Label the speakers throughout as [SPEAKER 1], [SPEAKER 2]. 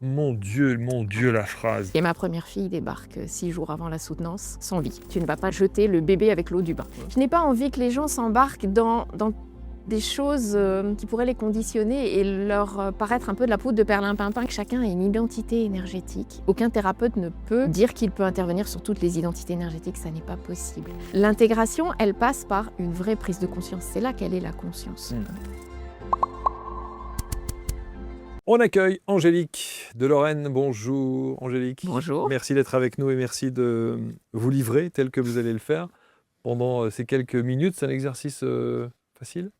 [SPEAKER 1] Mon Dieu, la phrase.
[SPEAKER 2] Et ma première fille débarque 6 jours avant la soutenance, sans vie. Tu ne vas pas jeter le bébé avec l'eau du bain. Je n'ai pas envie que les gens s'embarquent dans des choses qui pourraient les conditionner et leur paraître un peu de la poudre de perlimpinpin, que chacun a une identité énergétique. Aucun thérapeute ne peut dire qu'il peut intervenir sur toutes les identités énergétiques, ça n'est pas possible. L'intégration, elle passe par une vraie prise de conscience. C'est là qu'elle est la conscience.
[SPEAKER 1] On accueille Angélique de Lorraine. Bonjour Angélique.
[SPEAKER 2] Bonjour.
[SPEAKER 1] Merci d'être avec nous et merci de vous livrer tel que vous allez le faire pendant ces quelques minutes. C'est un exercice facile?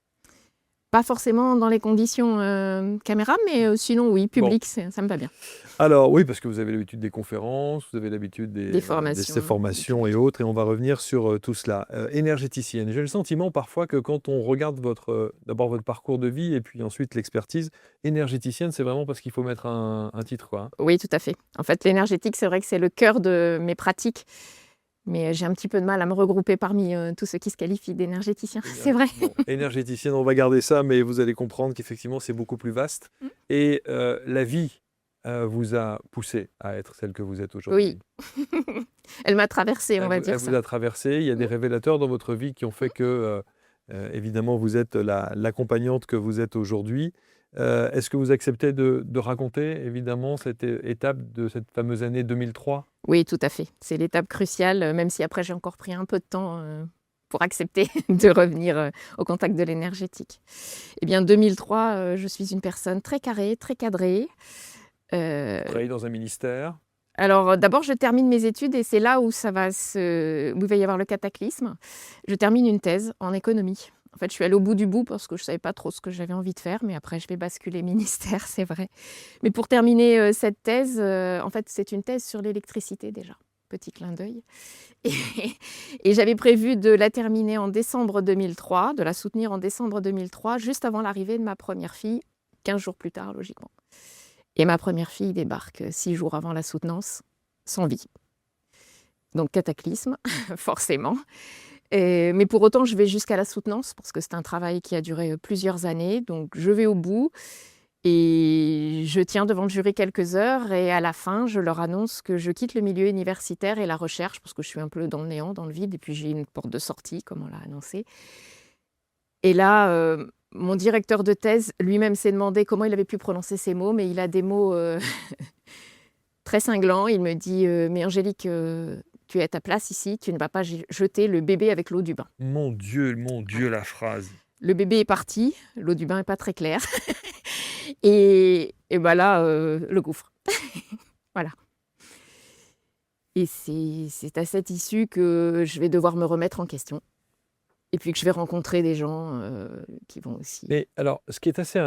[SPEAKER 2] Pas forcément dans les conditions caméra, mais sinon oui, public, ça me va bien.
[SPEAKER 1] Alors oui, parce que vous avez l'habitude des conférences, vous avez l'habitude des
[SPEAKER 2] formations.
[SPEAKER 1] formations et autres, et on va revenir sur tout cela. Énergéticienne, j'ai le sentiment parfois que quand on regarde d'abord votre parcours de vie et puis ensuite l'expertise, énergéticienne, c'est vraiment parce qu'il faut mettre un titre, quoi. Hein.
[SPEAKER 2] Oui, tout à fait. En fait, l'énergétique, c'est vrai que c'est le cœur de mes pratiques. Mais j'ai un petit peu de mal à me regrouper parmi tous ceux qui se qualifient d'énergéticiens, c'est vrai.
[SPEAKER 1] Bon, énergéticienne, on va garder ça, mais vous allez comprendre qu'effectivement, c'est beaucoup plus vaste. Et la vie vous a poussé à être celle que vous êtes aujourd'hui.
[SPEAKER 2] Oui, elle m'a traversée, on va dire
[SPEAKER 1] Elle
[SPEAKER 2] ça.
[SPEAKER 1] vous a traversé. Il y a des révélateurs dans votre vie qui ont fait que, évidemment, vous êtes l'accompagnante que vous êtes aujourd'hui. Est-ce que vous acceptez de raconter, évidemment, cette étape de cette fameuse année 2003 ?
[SPEAKER 2] Oui, tout à fait. C'est l'étape cruciale, même si après j'ai encore pris un peu de temps pour accepter de revenir au contact de l'énergétique. Eh bien, 2003, je suis une personne très carrée, très cadrée.
[SPEAKER 1] Travailler dans un ministère.
[SPEAKER 2] Alors, d'abord, je termine mes études et c'est là où il va y avoir le cataclysme. Je termine une thèse en économie. En fait, je suis allée au bout du bout parce que je ne savais pas trop ce que j'avais envie de faire, mais après, je vais basculer ministère, c'est vrai. Mais pour terminer cette thèse, en fait, c'est une thèse sur l'électricité déjà. Petit clin d'œil. Et j'avais prévu de la terminer en décembre 2003, de la soutenir en décembre 2003, juste avant l'arrivée de ma première fille, 15 jours plus tard, logiquement. Et ma première fille débarque 6 jours avant la soutenance, sans vie. Donc cataclysme, forcément. Mais pour autant, je vais jusqu'à la soutenance, parce que c'est un travail qui a duré plusieurs années. Donc je vais au bout et je tiens devant le jury quelques heures. Et à la fin, je leur annonce que je quitte le milieu universitaire et la recherche, parce que je suis un peu dans le néant, dans le vide. Et puis j'ai une porte de sortie, comme on l'a annoncé. Et là, mon directeur de thèse lui-même s'est demandé comment il avait pu prononcer ces mots, mais il a des mots très cinglants. Il me dit mais Angélique, tu es à ta place ici, tu ne vas pas jeter le bébé avec l'eau du bain.
[SPEAKER 1] Mon Dieu, la phrase.
[SPEAKER 2] Le bébé est parti, l'eau du bain n'est pas très claire. et ben là, le gouffre. Voilà. Et c'est à cette issue que je vais devoir me remettre en question. Et puis que je vais rencontrer des gens qui vont aussi...
[SPEAKER 1] Mais alors, ce qui est assez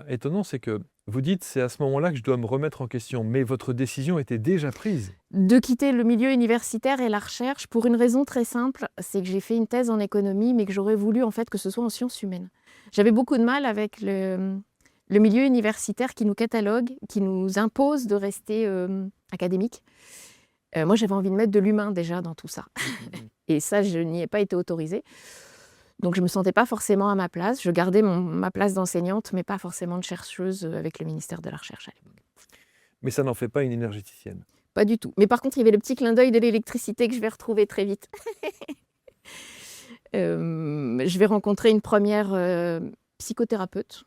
[SPEAKER 1] étonnant, c'est que vous dites, c'est à ce moment-là que je dois me remettre en question. Mais votre décision était déjà prise.
[SPEAKER 2] De quitter le milieu universitaire et la recherche pour une raison très simple, c'est que j'ai fait une thèse en économie, mais que j'aurais voulu en fait que ce soit en sciences humaines. J'avais beaucoup de mal avec le milieu universitaire qui nous catalogue, qui nous impose de rester académique. Moi, j'avais envie de mettre de l'humain déjà dans tout ça. Et ça, je n'y ai pas été autorisée. Donc, je ne me sentais pas forcément à ma place. Je gardais ma place d'enseignante, mais pas forcément de chercheuse avec le ministère de la Recherche à l'époque.
[SPEAKER 1] Mais ça n'en fait pas une énergéticienne.
[SPEAKER 2] Pas du tout. Mais par contre, il y avait le petit clin d'œil de l'électricité que je vais retrouver très vite. Je vais rencontrer une première psychothérapeute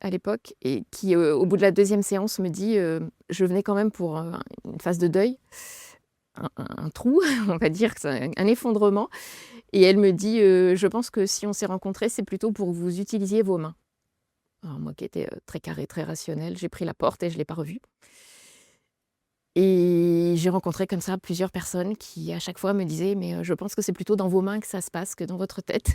[SPEAKER 2] à l'époque et qui, au bout de la deuxième séance, me dit je venais quand même pour une phase de deuil, un trou, on va dire, un effondrement. Et elle me dit je pense que si on s'est rencontrés, c'est plutôt pour que vous utilisiez vos mains. Alors moi qui étais très carrée, très rationnelle, j'ai pris la porte et je ne l'ai pas revue. Et j'ai rencontré comme ça plusieurs personnes qui, à chaque fois, me disaient « mais je pense que c'est plutôt dans vos mains que ça se passe que dans votre tête ».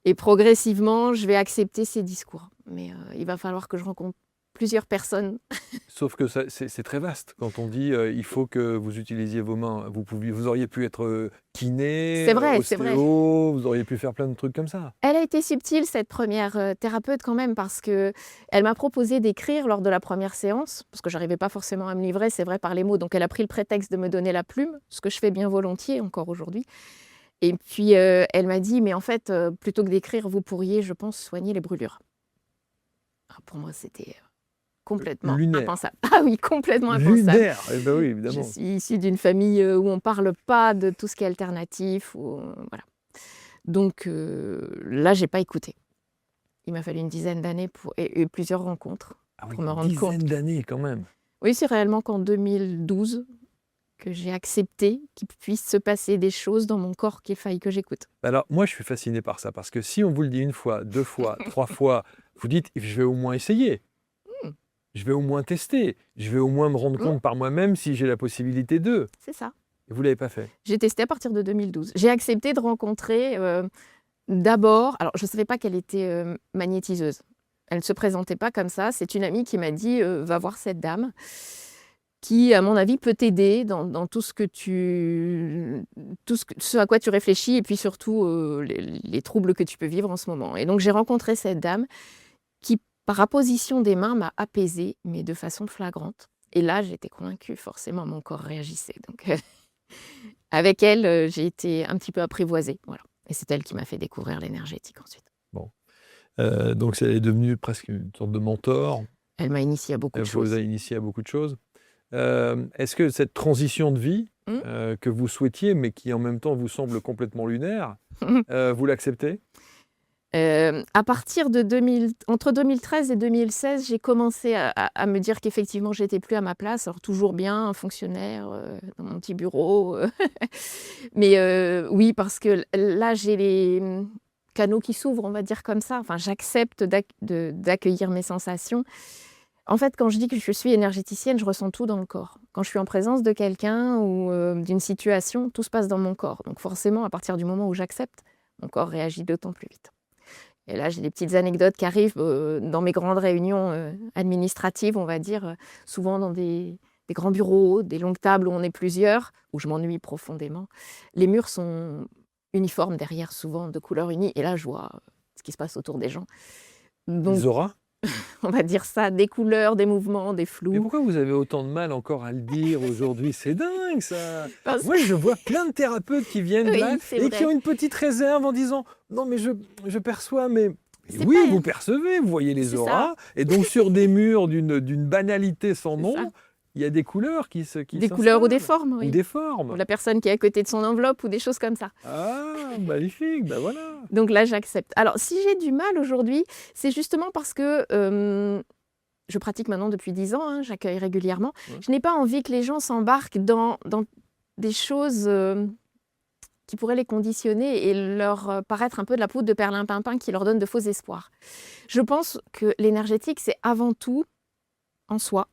[SPEAKER 2] Et progressivement, je vais accepter ces discours. Mais il va falloir que je rencontre plusieurs personnes.
[SPEAKER 1] Sauf que c'est très vaste. Quand on dit il faut que vous utilisiez vos mains, vous auriez pu être kiné,
[SPEAKER 2] C'est vrai,
[SPEAKER 1] ostéo, vous auriez pu faire plein de trucs comme ça.
[SPEAKER 2] Elle a été subtile, cette première thérapeute quand même, parce qu'elle m'a proposé d'écrire lors de la première séance, parce que je n'arrivais pas forcément à me livrer, c'est vrai, par les mots. Donc elle a pris le prétexte de me donner la plume, ce que je fais bien volontiers encore aujourd'hui. Et puis elle m'a dit, mais en fait, plutôt que d'écrire, vous pourriez, je pense, soigner les brûlures. Alors, pour moi, c'était complètement
[SPEAKER 1] Lunaire.
[SPEAKER 2] impensable. Ah oui, complètement impensable.
[SPEAKER 1] Lunaire. Eh ben oui,
[SPEAKER 2] Je
[SPEAKER 1] évidemment.
[SPEAKER 2] suis issue d'une famille où on ne parle pas de tout ce qui est alternatif. Voilà. Donc là, je n'ai pas écouté. Il m'a fallu une dizaine d'années et plusieurs rencontres
[SPEAKER 1] Ah oui,
[SPEAKER 2] pour me
[SPEAKER 1] une
[SPEAKER 2] rendre compte.
[SPEAKER 1] dizaine d'années quand même.
[SPEAKER 2] Oui, c'est réellement qu'en 2012 que j'ai accepté qu'il puisse se passer des choses dans mon corps qu'il faille que j'écoute.
[SPEAKER 1] Alors, moi, je suis fasciné par ça, parce que si on vous le dit une fois, deux fois, trois fois, vous dites, je vais au moins essayer, je vais au moins tester, je vais au moins me rendre compte par moi-même si j'ai la possibilité de.
[SPEAKER 2] C'est ça.
[SPEAKER 1] Et vous ne l'avez pas fait.
[SPEAKER 2] J'ai testé à partir de 2012. J'ai accepté de rencontrer d'abord, alors je ne savais pas qu'elle était magnétiseuse. Elle ne se présentait pas comme ça. C'est une amie qui m'a dit, va voir cette dame qui, à mon avis, peut t'aider dans tout ce ce à quoi tu réfléchis et puis surtout les troubles que tu peux vivre en ce moment. Et donc, j'ai rencontré cette dame qui, par apposition des mains, m'a apaisée, mais de façon flagrante. Et là, j'étais convaincue, forcément, mon corps réagissait. Donc, avec elle, j'ai été un petit peu apprivoisée. Voilà. Et c'est elle qui m'a fait découvrir l'énergétique ensuite.
[SPEAKER 1] Bon. Donc, elle est devenue presque une sorte de mentor.
[SPEAKER 2] Elle m'a initiée à beaucoup de choses.
[SPEAKER 1] Elle vous a initié à beaucoup de choses. Est-ce que cette transition de vie que vous souhaitiez, mais qui en même temps vous semble complètement lunaire, vous l'acceptez?
[SPEAKER 2] À partir de entre 2013 et 2016, j'ai commencé à me dire qu'effectivement, j'étais plus à ma place. Alors, toujours bien, un fonctionnaire dans mon petit bureau. Mais oui, parce que là, j'ai les canaux qui s'ouvrent, on va dire comme ça. Enfin, j'accepte d'accueillir mes sensations. En fait, quand je dis que je suis énergéticienne, je ressens tout dans le corps. Quand je suis en présence de quelqu'un ou d'une situation, tout se passe dans mon corps. Donc forcément, à partir du moment où j'accepte, mon corps réagit d'autant plus vite. Et là, j'ai des petites anecdotes qui arrivent dans mes grandes réunions administratives, on va dire, souvent dans des grands bureaux, des longues tables où on est plusieurs, où je m'ennuie profondément. Les murs sont uniformes derrière, souvent de couleur unie. Et là, je vois ce qui se passe autour des gens. Donc,
[SPEAKER 1] Les auras?
[SPEAKER 2] on va dire ça, des couleurs, des mouvements, des flous.
[SPEAKER 1] Mais pourquoi vous avez autant de mal encore à le dire aujourd'hui? C'est dingue ça!
[SPEAKER 2] Parce-
[SPEAKER 1] Moi, je vois plein de thérapeutes qui viennent
[SPEAKER 2] Oui,
[SPEAKER 1] là
[SPEAKER 2] c'est
[SPEAKER 1] et
[SPEAKER 2] vrai.
[SPEAKER 1] qui ont une petite réserve en disant non, mais je perçois, mais
[SPEAKER 2] C'est
[SPEAKER 1] oui,
[SPEAKER 2] pas-
[SPEAKER 1] vous percevez, vous voyez les
[SPEAKER 2] C'est ça.
[SPEAKER 1] auras, et donc sur des murs d'une banalité sans
[SPEAKER 2] C'est
[SPEAKER 1] nom,
[SPEAKER 2] ça.
[SPEAKER 1] il y a des couleurs qui
[SPEAKER 2] Des couleurs ou des
[SPEAKER 1] s'installent.
[SPEAKER 2] formes, oui.
[SPEAKER 1] Ou des
[SPEAKER 2] Ou
[SPEAKER 1] formes.
[SPEAKER 2] la personne qui est à côté de son enveloppe ou des choses comme ça.
[SPEAKER 1] Ah, magnifique, ben voilà.
[SPEAKER 2] Donc là, j'accepte. Alors, si j'ai du mal aujourd'hui, c'est justement parce que je pratique maintenant depuis 10 ans, j'accueille régulièrement.
[SPEAKER 1] Ouais.
[SPEAKER 2] Je n'ai pas envie que les gens s'embarquent dans des choses qui pourraient les conditionner et leur paraître un peu de la poudre de perlimpinpin qui leur donne de faux espoirs. Je pense que l'énergétique, c'est avant tout en soi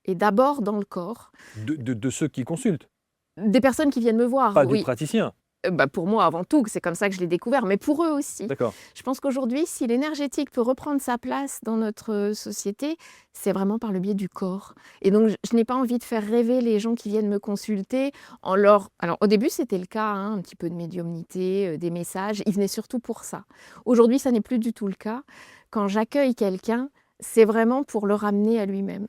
[SPEAKER 2] et d'abord dans le corps.
[SPEAKER 1] De ceux qui consultent,
[SPEAKER 2] Des personnes qui viennent me voir,
[SPEAKER 1] pas du
[SPEAKER 2] oui.
[SPEAKER 1] praticien.
[SPEAKER 2] Pour moi, avant tout, c'est comme ça que je l'ai découvert, mais pour eux aussi.
[SPEAKER 1] D'accord.
[SPEAKER 2] Je pense qu'aujourd'hui, si l'énergétique peut reprendre sa place dans notre société, c'est vraiment par le biais du corps. Et donc, je n'ai pas envie de faire rêver les gens qui viennent me consulter en leur... Alors, au début, c'était le cas, un petit peu de médiumnité, des messages. Ils venaient surtout pour ça. Aujourd'hui, ça n'est plus du tout le cas. Quand j'accueille quelqu'un, c'est vraiment pour le ramener à lui-même.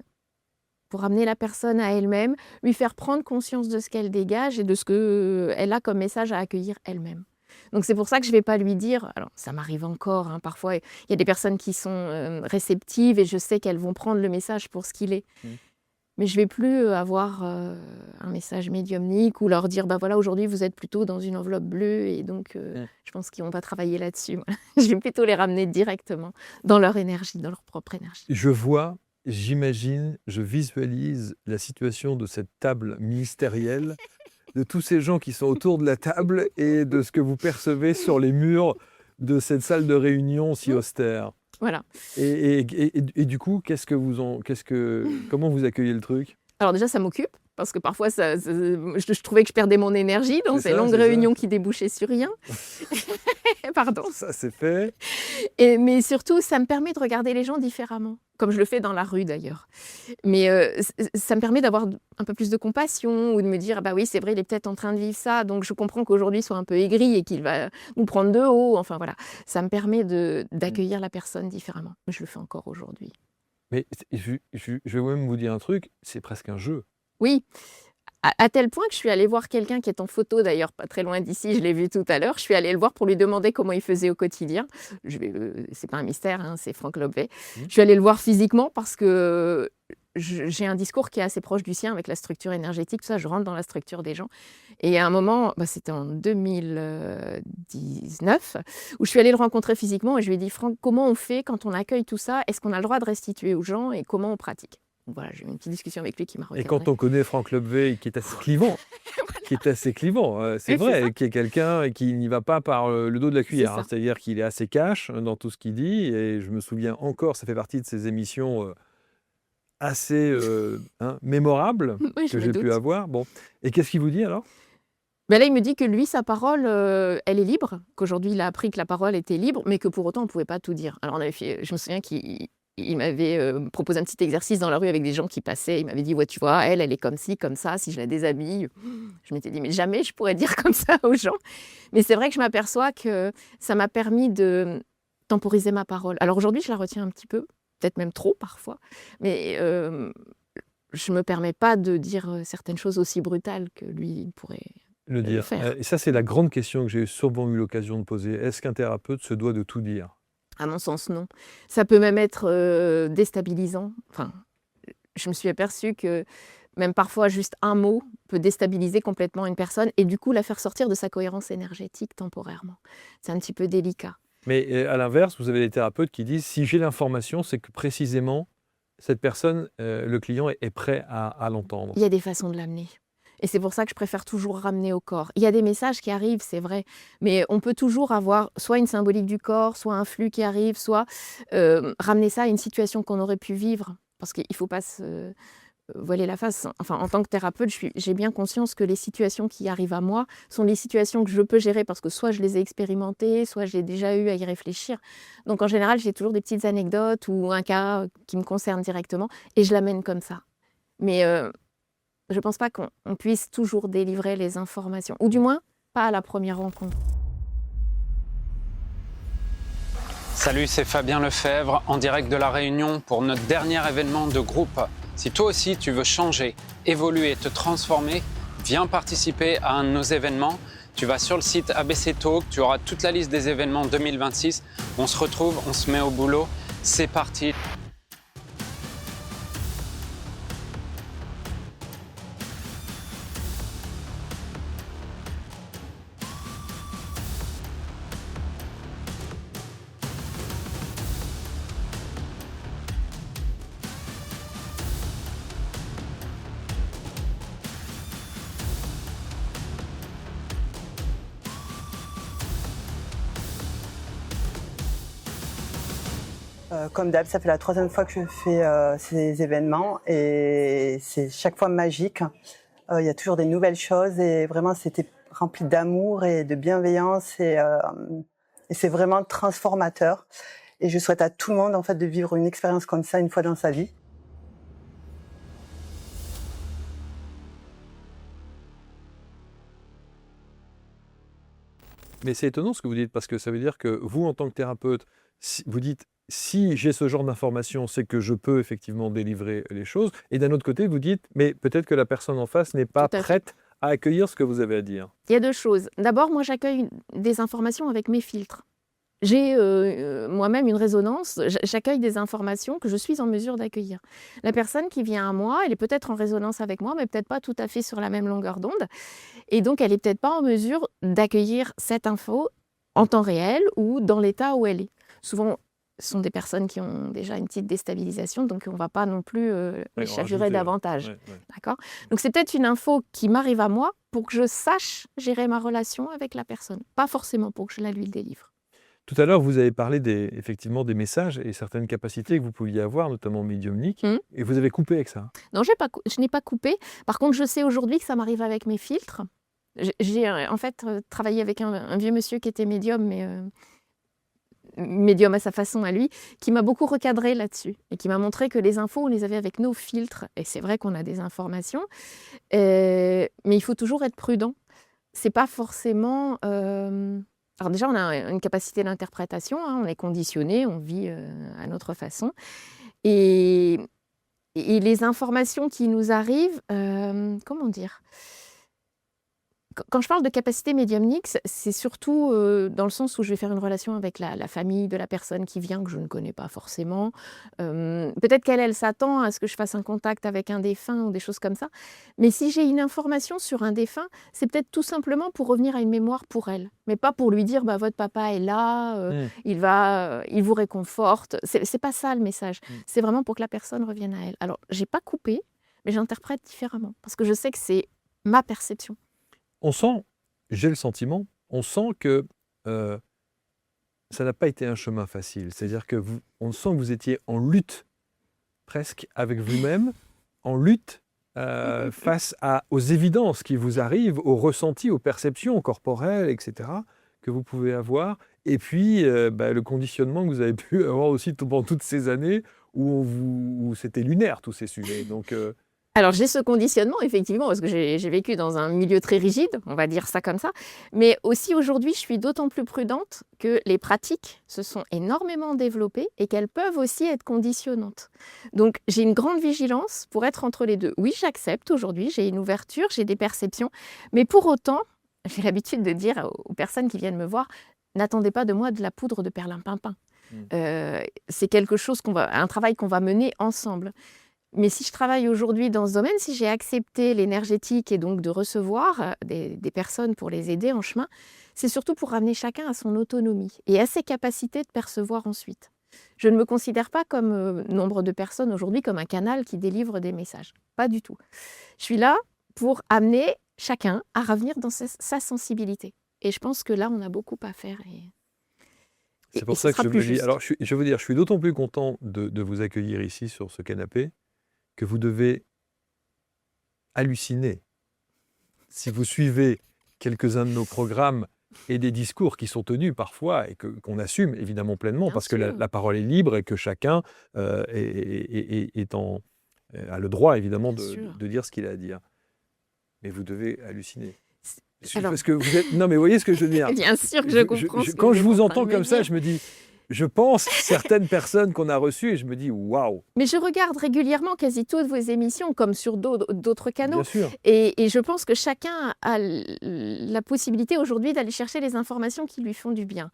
[SPEAKER 2] Pour ramener la personne à elle-même, lui faire prendre conscience de ce qu'elle dégage et de ce qu'elle a comme message à accueillir elle-même. Donc c'est pour ça que je ne vais pas lui dire, alors ça m'arrive encore, parfois il y a des personnes qui sont réceptives et je sais qu'elles vont prendre le message pour ce qu'il est. Mais je ne vais plus avoir un message médiumnique ou leur dire, voilà, aujourd'hui vous êtes plutôt dans une enveloppe bleue et donc je pense qu'on va travailler là-dessus. Voilà. Je vais plutôt les ramener directement dans leur énergie, dans leur propre énergie.
[SPEAKER 1] Je vois, j'imagine, je visualise la situation de cette table ministérielle, de tous ces gens qui sont autour de la table et de ce que vous percevez sur les murs de cette salle de réunion si austère.
[SPEAKER 2] Voilà.
[SPEAKER 1] Et du coup, comment vous accueillez le truc?
[SPEAKER 2] Alors déjà, ça m'occupe, parce que parfois, je trouvais que je perdais mon énergie dans ces longues réunions qui débouchaient sur rien. Pardon.
[SPEAKER 1] Ça, c'est fait.
[SPEAKER 2] Mais surtout, ça me permet de regarder les gens différemment, comme je le fais dans la rue d'ailleurs. Mais ça me permet d'avoir un peu plus de compassion ou de me dire, oui, c'est vrai, il est peut-être en train de vivre ça, donc je comprends qu'aujourd'hui, il soit un peu aigri et qu'il va nous prendre de haut. Enfin voilà, ça me permet d'accueillir la personne différemment. Je le fais encore aujourd'hui.
[SPEAKER 1] Mais je vais même vous dire un truc, c'est presque un jeu.
[SPEAKER 2] Oui. À tel point que je suis allée voir quelqu'un qui est en photo, d'ailleurs, pas très loin d'ici, je l'ai vu tout à l'heure. Je suis allée le voir pour lui demander comment il faisait au quotidien. C'est pas un mystère, hein, c'est Franck Lobvet. Je suis allée le voir physiquement parce que j'ai un discours qui est assez proche du sien avec la structure énergétique, tout ça, je rentre dans la structure des gens. Et à un moment, c'était en 2019, où je suis allée le rencontrer physiquement et je lui ai dit, Franck, comment on fait quand on accueille tout ça? Est-ce qu'on a le droit de restituer aux gens et comment on pratique? Donc voilà, j'ai eu une petite discussion avec lui qui m'a
[SPEAKER 1] Et
[SPEAKER 2] recadrée.
[SPEAKER 1] quand on connaît Franck Lobvet, qui est assez clivant, c'est
[SPEAKER 2] Oui, c'est
[SPEAKER 1] vrai,
[SPEAKER 2] ça.
[SPEAKER 1] qui est quelqu'un qui n'y va pas par le dos de la
[SPEAKER 2] C'est
[SPEAKER 1] cuillère, hein.
[SPEAKER 2] ça.
[SPEAKER 1] C'est-à-dire qu'il est assez cash dans tout ce qu'il dit. Et je me souviens encore, ça fait partie de ces émissions assez mémorables
[SPEAKER 2] Oui, je
[SPEAKER 1] que
[SPEAKER 2] me
[SPEAKER 1] j'ai pu
[SPEAKER 2] doute.
[SPEAKER 1] avoir. Bon. Et qu'est-ce qu'il vous dit alors?
[SPEAKER 2] Ben là, il me dit que lui, sa parole, elle est libre, qu'aujourd'hui, il a appris que la parole était libre, mais que pour autant, on ne pouvait pas tout dire. Alors, je me souviens qu'il m'avait proposé un petit exercice dans la rue avec des gens qui passaient. Il m'avait dit, ouais, tu vois, elle est comme ci, comme ça, si je la déshabille. Je m'étais dit, mais jamais je pourrais dire comme ça aux gens. Mais c'est vrai que je m'aperçois que ça m'a permis de temporiser ma parole. Alors aujourd'hui, je la retiens un petit peu, peut-être même trop parfois, mais je ne me permets pas de dire certaines choses aussi brutales que lui pourrait
[SPEAKER 1] Le dire.
[SPEAKER 2] faire.
[SPEAKER 1] Et ça, c'est la grande question que j'ai souvent eu l'occasion de poser. Est-ce qu'un thérapeute se doit de tout dire?
[SPEAKER 2] À mon sens, non. Ça peut même être déstabilisant. Enfin, je me suis aperçue que même parfois, juste un mot peut déstabiliser complètement une personne et du coup la faire sortir de sa cohérence énergétique temporairement. C'est un petit peu délicat.
[SPEAKER 1] Mais à l'inverse, vous avez des thérapeutes qui disent, si j'ai l'information, c'est que précisément, cette personne, le client est prêt à l'entendre.
[SPEAKER 2] Il y a des façons de l'amener. Et c'est pour ça que je préfère toujours ramener au corps. Il y a des messages qui arrivent, c'est vrai, mais on peut toujours avoir soit une symbolique du corps, soit un flux qui arrive, soit ramener ça à une situation qu'on aurait pu vivre. Parce qu'il ne faut pas se voiler la face. Enfin, en tant que thérapeute, j'ai bien conscience que les situations qui arrivent à moi sont les situations que je peux gérer parce que soit je les ai expérimentées, soit j'ai déjà eu à y réfléchir. Donc en général, j'ai toujours des petites anecdotes ou un cas qui me concerne directement et je l'amène comme ça. Mais je ne pense pas qu'on puisse toujours délivrer les informations, ou du moins pas à la première rencontre.
[SPEAKER 3] Salut, c'est Fabien Lefebvre en direct de La Réunion pour notre dernier événement de groupe. Si toi aussi tu veux changer, évoluer, te transformer, viens participer à un de nos événements. Tu vas sur le site ABC Talk, tu auras toute la liste des événements 2026. On se retrouve, on se met au boulot. C'est parti.
[SPEAKER 4] Comme d'hab, ça fait la 3e fois que je fais ces événements et c'est chaque fois magique. Il y a toujours des nouvelles choses et vraiment c'était rempli d'amour et de bienveillance et c'est vraiment transformateur. Et je souhaite à tout le monde en fait de vivre une expérience comme ça une fois dans sa vie.
[SPEAKER 1] Mais c'est étonnant ce que vous dites, parce que ça veut dire que vous, en tant que thérapeute, vous dites, si j'ai ce genre d'information, c'est que je peux effectivement délivrer les choses. Et d'un autre côté, vous dites, mais peut-être que la personne en face n'est pas
[SPEAKER 2] Tout à fait.
[SPEAKER 1] prête à accueillir ce que vous avez à dire.
[SPEAKER 2] Il y a deux choses. D'abord, moi, j'accueille des informations avec mes filtres. J'ai moi-même une résonance, j'accueille des informations que je suis en mesure d'accueillir. La personne qui vient à moi, elle est peut-être en résonance avec moi, mais peut-être pas tout à fait sur la même longueur d'onde. Et donc, elle n'est peut-être pas en mesure d'accueillir cette info en temps réel ou dans l'état où elle est. Souvent, ce sont des personnes qui ont déjà une petite déstabilisation, donc on ne va pas non plus les chavirer
[SPEAKER 1] rajouter,
[SPEAKER 2] davantage.
[SPEAKER 1] ouais.
[SPEAKER 2] D'accord ? Donc, c'est peut-être une info qui m'arrive à moi pour que je sache gérer ma relation avec la personne, pas forcément pour que je la lui délivre.
[SPEAKER 1] Tout à l'heure, vous avez parlé effectivement des messages et certaines capacités que vous pouviez avoir, notamment médiumniques, et vous avez coupé avec ça.
[SPEAKER 2] Non, je n'ai pas coupé. Par contre, je sais aujourd'hui que ça m'arrive avec mes filtres. J'ai en fait travaillé avec un vieux monsieur qui était médium, mais médium à sa façon à lui, qui m'a beaucoup recadré là-dessus et qui m'a montré que les infos, on les avait avec nos filtres. Et c'est vrai qu'on a des informations, mais il faut toujours être prudent. C'est pas forcément... Alors déjà, on a une capacité d'interprétation, hein, on est conditionné, on vit à notre façon. Et et les informations qui nous arrivent, comment dire? Quand je parle de capacité médiumnique, c'est surtout dans le sens où je vais faire une relation avec la famille de la personne qui vient, que je ne connais pas forcément. Peut-être qu'elle, elle s'attend à ce que je fasse un contact avec un défunt ou des choses comme ça. Mais si j'ai une information sur un défunt, c'est peut-être tout simplement pour revenir à une mémoire pour elle. Mais pas pour lui dire, bah, votre papa est là, il vous réconforte. C'est pas ça le message. C'est vraiment pour que la personne revienne à elle. Alors, j'ai pas coupé, mais j'interprète différemment. Parce que je sais que c'est ma perception.
[SPEAKER 1] On sent, j'ai le sentiment, on sent que ça n'a pas été un chemin facile. C'est-à-dire que on sent que vous étiez en lutte presque avec vous-même, en lutte face aux évidences qui vous arrivent, aux ressentis, aux perceptions corporelles, etc., que vous pouvez avoir. Et puis, le conditionnement que vous avez pu avoir aussi pendant toutes ces années où c'était lunaire, tous ces sujets. Donc,
[SPEAKER 2] Alors j'ai ce conditionnement effectivement parce que j'ai vécu dans un milieu très rigide, on va dire ça comme ça, mais aussi aujourd'hui je suis d'autant plus prudente que les pratiques se sont énormément développées et qu'elles peuvent aussi être conditionnantes. Donc j'ai une grande vigilance pour être entre les deux. Oui, j'accepte aujourd'hui, j'ai une ouverture, j'ai des perceptions, mais pour autant, j'ai l'habitude de dire aux personnes qui viennent me voir, n'attendez pas de moi de la poudre de perlimpinpin. C'est quelque chose un travail qu'on va mener ensemble. Mais si je travaille aujourd'hui dans ce domaine, si j'ai accepté l'énergétique et donc de recevoir des personnes pour les aider en chemin, c'est surtout pour ramener chacun à son autonomie et à ses capacités de percevoir ensuite. Je ne me considère pas comme nombre de personnes aujourd'hui comme un canal qui délivre des messages. Pas du tout. Je suis là pour amener chacun à revenir dans sa sensibilité. Et je pense que là, on a beaucoup à faire.
[SPEAKER 1] c'est pour ça que je me dis, alors je veux dire, je suis d'autant plus content de vous accueillir ici sur ce canapé que vous devez halluciner. Si vous suivez quelques-uns de nos programmes et des discours qui sont tenus parfois et qu'on assume évidemment pleinement,
[SPEAKER 2] Bien
[SPEAKER 1] parce
[SPEAKER 2] sûr.
[SPEAKER 1] que la parole est libre et que chacun a le droit évidemment de dire ce qu'il a à dire. Mais vous devez halluciner.
[SPEAKER 2] Alors,
[SPEAKER 1] Parce que vous êtes... Non mais vous voyez ce que je veux dire.
[SPEAKER 2] bien sûr que je comprends.
[SPEAKER 1] Quand je vous entends comme ça, je me dis... Je pense certaines personnes qu'on a reçues et je me dis waouh.
[SPEAKER 2] Mais je regarde régulièrement quasi toutes vos émissions, comme sur d'autres canaux.
[SPEAKER 1] Bien sûr.
[SPEAKER 2] Et je pense que chacun a la possibilité aujourd'hui d'aller chercher les informations qui lui font du bien.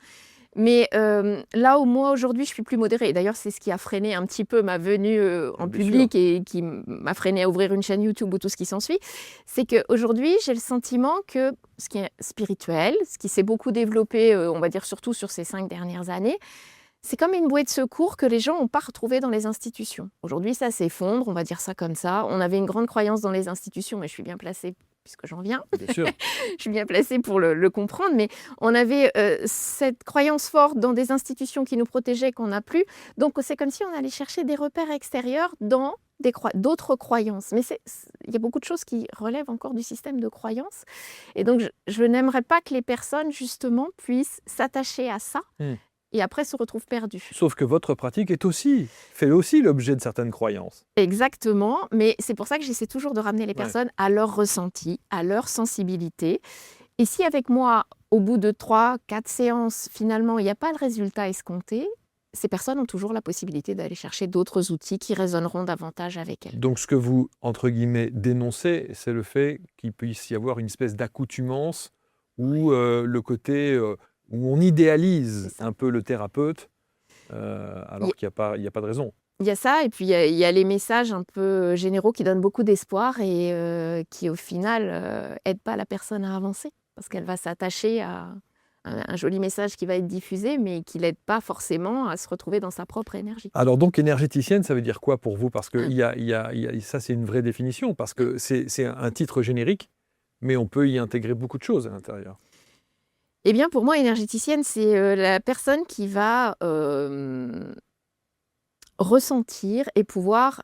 [SPEAKER 2] Mais là où moi aujourd'hui je suis plus modérée, et d'ailleurs c'est ce qui a freiné un petit peu ma venue en
[SPEAKER 1] Bien
[SPEAKER 2] public
[SPEAKER 1] sûr.
[SPEAKER 2] et qui m'a freiné à ouvrir une chaîne YouTube ou tout ce qui s'ensuit, c'est qu'aujourd'hui j'ai le sentiment que ce qui est spirituel, ce qui s'est beaucoup développé, on va dire surtout sur ces 5 dernières années, c'est comme une bouée de secours que les gens n'ont pas retrouvée dans les institutions. Aujourd'hui ça s'effondre, on va dire ça comme ça. On avait une grande croyance dans les institutions, mais je suis bien placée puisque j'en viens.
[SPEAKER 1] Bien sûr.
[SPEAKER 2] Je suis bien placée pour le comprendre, mais on avait cette croyance forte dans des institutions qui nous protégeaient qu'on n'a plus. Donc c'est comme si on allait chercher des repères extérieurs dans d'autres croyances. Mais il y a beaucoup de choses qui relèvent encore du système de croyances. Et donc je n'aimerais pas que les personnes, justement, puissent s'attacher à ça et après se retrouvent perdues.
[SPEAKER 1] Sauf que votre pratique fait aussi l'objet de certaines croyances.
[SPEAKER 2] Exactement, mais c'est pour ça que j'essaie toujours de ramener les personnes à leur ressenti, à leur sensibilité. Et si avec moi, au bout de 3-4 séances, finalement, il n'y a pas le résultat escompté, ces personnes ont toujours la possibilité d'aller chercher d'autres outils qui résonneront davantage avec elles.
[SPEAKER 1] Donc ce que vous, entre guillemets, dénoncez, c'est le fait qu'il puisse y avoir une espèce d'accoutumance ou le côté où on idéalise un peu le thérapeute alors qu'il n'y a pas de raison.
[SPEAKER 2] Il y a ça, et puis il y a les messages un peu généraux qui donnent beaucoup d'espoir et qui, au final, n'aident pas la personne à avancer, parce qu'elle va s'attacher à un joli message qui va être diffusé, mais qui ne l'aide pas forcément à se retrouver dans sa propre énergie.
[SPEAKER 1] Alors donc énergéticienne, ça veut dire quoi pour vous? Parce que ça c'est une vraie définition, parce que c'est un titre générique, mais on peut y intégrer beaucoup de choses à l'intérieur.
[SPEAKER 2] Eh bien, pour moi, énergéticienne, c'est la personne qui va ressentir et pouvoir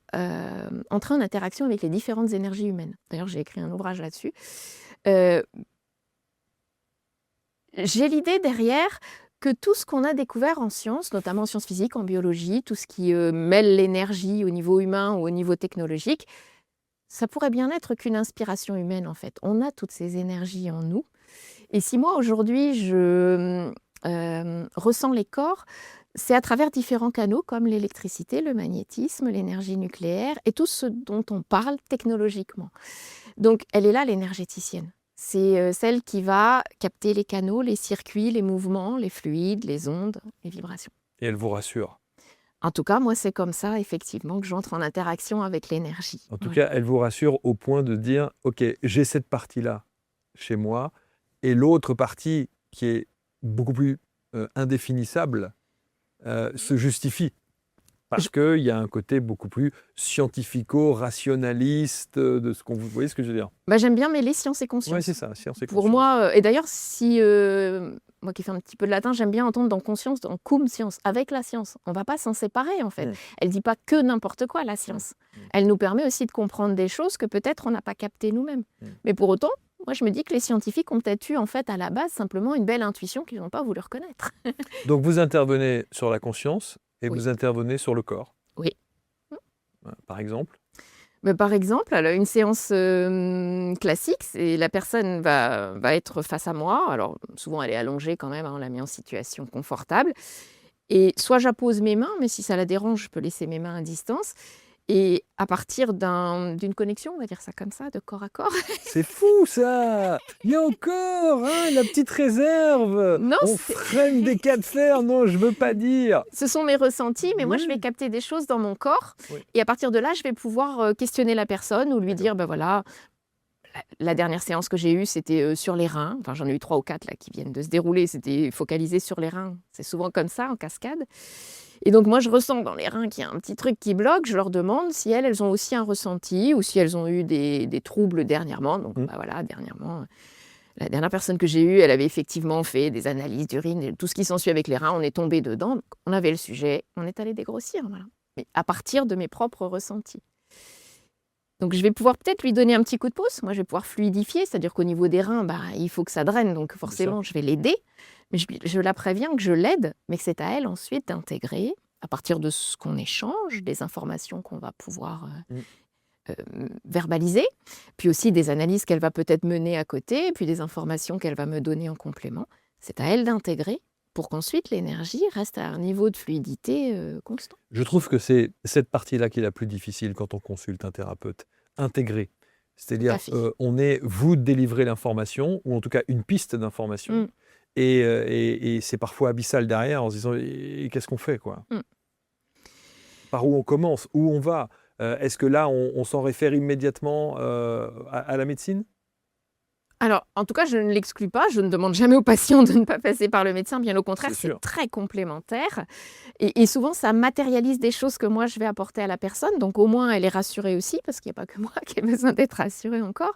[SPEAKER 2] entrer en interaction avec les différentes énergies humaines. D'ailleurs, j'ai écrit un ouvrage là-dessus. J'ai l'idée derrière que tout ce qu'on a découvert en sciences, notamment en sciences physiques, en biologie, tout ce qui mêle l'énergie au niveau humain ou au niveau technologique, ça pourrait bien être qu'une inspiration humaine, en fait. On a toutes ces énergies en nous. Et si moi, aujourd'hui, je ressens les corps, C'est à travers différents canaux comme l'électricité, le magnétisme, l'énergie nucléaire et tout ce dont on parle technologiquement. Donc, elle est là, l'énergéticienne. C'est celle qui va capter les canaux, les circuits, les mouvements, les fluides, les ondes, les vibrations.
[SPEAKER 1] Et elle vous rassure.
[SPEAKER 2] En tout cas, moi, c'est comme ça, effectivement, que j'entre en interaction avec l'énergie.
[SPEAKER 1] En tout
[SPEAKER 2] Voilà.
[SPEAKER 1] cas, elle vous rassure au point de dire, OK, j'ai cette partie-là chez moi, et l'autre partie qui est beaucoup plus indéfinissable se justifie. Parce qu'il y a un côté beaucoup plus scientifico-rationaliste de ce qu'on... Vous voyez ce que je veux dire?
[SPEAKER 2] Bah, j'aime bien mêler science et conscience.
[SPEAKER 1] Oui, c'est ça, science et
[SPEAKER 2] Pour
[SPEAKER 1] conscience.
[SPEAKER 2] moi, et d'ailleurs, si moi qui fais un petit peu de latin, j'aime bien entendre dans conscience, dans cum science, avec la science. On ne va pas s'en séparer, en fait.
[SPEAKER 1] Mm.
[SPEAKER 2] Elle ne dit pas que n'importe quoi, la science. Elle nous permet aussi de comprendre des choses que peut-être on n'a pas captées nous-mêmes. Mais pour autant, moi, je me dis que les scientifiques ont peut-être eu, en fait, à la base, simplement une belle intuition qu'ils n'ont pas voulu reconnaître.
[SPEAKER 1] Donc, vous intervenez sur la conscience et
[SPEAKER 2] Oui.
[SPEAKER 1] vous intervenez sur le corps.
[SPEAKER 2] Oui.
[SPEAKER 1] Par exemple?
[SPEAKER 2] Mais par exemple, alors, une séance classique, c'est la personne va être face à moi. Alors, souvent, elle est allongée quand même, hein, on l'a mis en situation confortable. Et soit j'appose mes mains, mais si ça la dérange, je peux laisser mes mains à distance. Et à partir d'une connexion, on va dire ça comme ça, de corps à corps.
[SPEAKER 1] C'est fou ça! Il y a encore la petite réserve!
[SPEAKER 2] Non,
[SPEAKER 1] On freine des cas de fer, non, je veux pas dire!
[SPEAKER 2] Ce sont mes ressentis, mais moi, je vais
[SPEAKER 1] Oui.
[SPEAKER 2] capter des choses dans mon corps.
[SPEAKER 1] Oui.
[SPEAKER 2] Et à partir de là, je vais pouvoir questionner la personne ou lui
[SPEAKER 1] D'accord.
[SPEAKER 2] dire, ben voilà, la dernière séance que j'ai eue, c'était sur les reins. Enfin, j'en ai eu 3 ou 4 là, qui viennent de se dérouler. C'était focalisé sur les reins. C'est souvent comme ça, en cascade. Et donc, moi, je ressens dans les reins qu'il y a un petit truc qui bloque. Je leur demande si elles ont aussi un ressenti ou si elles ont eu des troubles dernièrement. Donc, bah voilà, dernièrement, la dernière personne que j'ai eue, elle avait effectivement fait des analyses d'urine, et tout ce qui s'ensuit avec les reins. On est tombé dedans. Donc, on avait le sujet. On est allé dégrossir, voilà. Mais à partir de mes propres ressentis. Donc, je vais pouvoir peut-être lui donner un petit coup de pouce. Moi, je vais pouvoir fluidifier, c'est-à-dire qu'au niveau des reins, bah, il faut que ça draine. Donc, forcément, je vais l'aider. Mais je la préviens que je l'aide, mais que c'est à elle ensuite d'intégrer, à partir de ce qu'on échange, des informations qu'on va pouvoir verbaliser, puis aussi des analyses qu'elle va peut-être mener à côté, puis des informations qu'elle va me donner en complément. C'est à elle d'intégrer pour qu'ensuite l'énergie reste à un niveau de fluidité constant.
[SPEAKER 1] Je trouve que c'est cette partie-là qui est la plus difficile quand on consulte un thérapeute. Intégrer. C'est-à-dire, vous délivrez l'information, ou en tout cas une piste d'information, et c'est parfois abyssal derrière en se disant et qu'est-ce qu'on fait quoi? Par où on commence? Où on va? Est-ce que là, on s'en réfère immédiatement à la médecine?
[SPEAKER 2] Alors, en tout cas, je ne l'exclus pas. Je ne demande jamais aux patients de ne pas passer par le médecin. Bien au contraire,
[SPEAKER 1] C'est sûr.
[SPEAKER 2] c'est très complémentaire. Et souvent, ça matérialise des choses que moi, je vais apporter à la personne. Donc, au moins, elle est rassurée aussi, parce qu'il n'y a pas que moi qui ai besoin d'être rassurée encore.